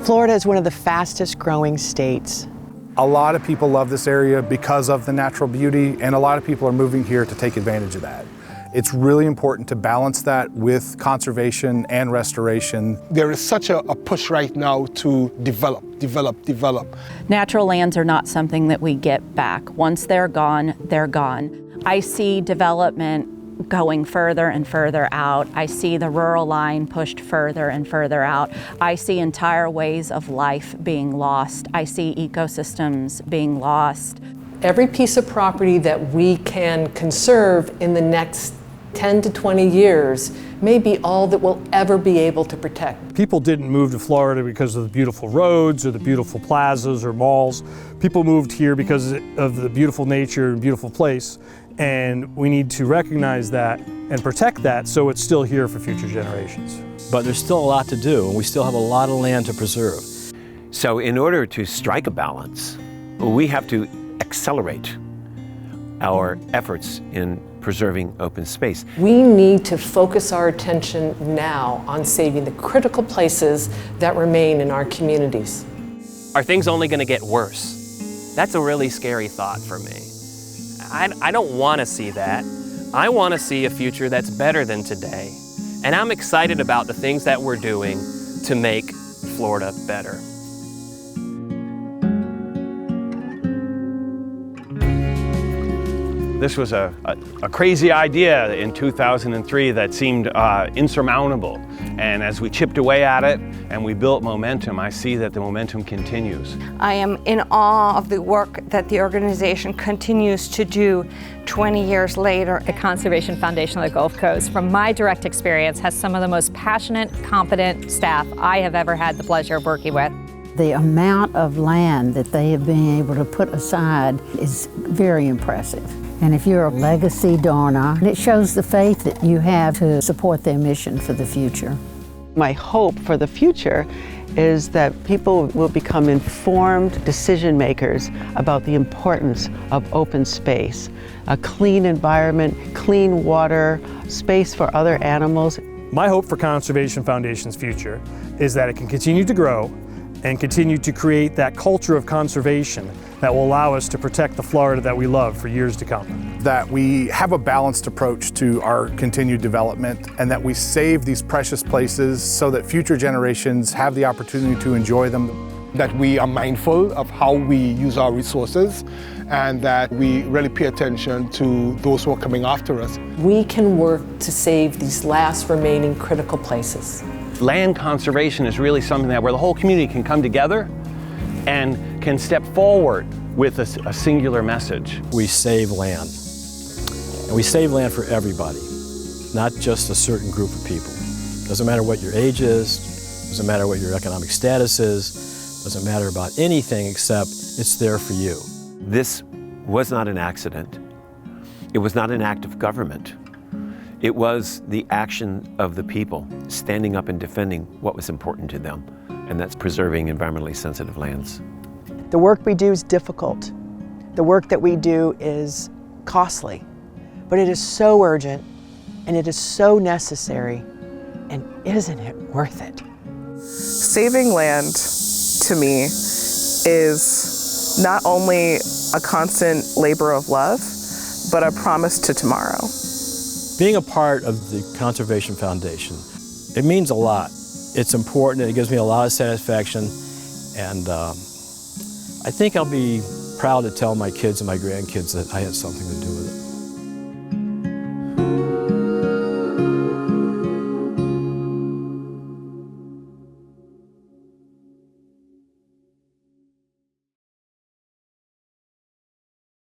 Florida is one of the fastest growing states. A lot of people love this area because of the natural beauty, and a lot of people are moving here to take advantage of that. It's really important to balance that with conservation and restoration. There is such a push right now to develop. Natural lands are not something that we get back. Once they're gone, they're gone. I see development going further and further out. I see the rural line pushed further and further out. I see entire ways of life being lost. I see ecosystems being lost. Every piece of property that we can conserve in the next 10 to 20 years may be all that we'll ever be able to protect. People didn't move to Florida because of the beautiful roads or the beautiful plazas or malls. People moved here because of the beautiful nature and beautiful place. And we need to recognize that and protect that so it's still here for future generations. But there's still a lot to do, and we still have a lot of land to preserve. So in order to strike a balance, we have to accelerate our efforts in preserving open space. We need to focus our attention now on saving the critical places that remain in our communities. Are things only going to get worse? That's a really scary thought for me. I don't want to see that. I want to see a future that's better than today. And I'm excited about the things that we're doing to make Florida better. This was a crazy idea in 2003 that seemed insurmountable. And as we chipped away at it and we built momentum, I see that the momentum continues. I am in awe of the work that the organization continues to do 20 years later. The Conservation Foundation of the Gulf Coast, from my direct experience, has some of the most passionate, competent staff I have ever had the pleasure of working with. The amount of land that they have been able to put aside is very impressive. And if you're a legacy donor, it shows the faith that you have to support their mission for the future. My hope for the future is that people will become informed decision makers about the importance of open space, a clean environment, clean water, space for other animals. My hope for Conservation Foundation's future is that it can continue to grow and continue to create that culture of conservation that will allow us to protect the Florida that we love for years to come. That we have a balanced approach to our continued development, and that we save these precious places so that future generations have the opportunity to enjoy them. That we are mindful of how we use our resources, and that we really pay attention to those who are coming after us. We can work to save these last remaining critical places. Land conservation is really something that where the whole community can come together and can step forward with a singular message. We save land. And we save land for everybody, not just a certain group of people. Doesn't matter what your age is, doesn't matter what your economic status is, doesn't matter about anything except it's there for you. This was not an accident. It was not an act of government. It was the action of the people standing up and defending what was important to them, and that's preserving environmentally sensitive lands. The work we do is difficult. The work that we do is costly, but it is so urgent and it is so necessary, and isn't it worth it? Saving land, to me, is not only a constant labor of love, but a promise to tomorrow. Being a part of the Conservation Foundation, it means a lot. It's important, and it gives me a lot of satisfaction, and I think I'll be proud to tell my kids and my grandkids that I had something to do with it.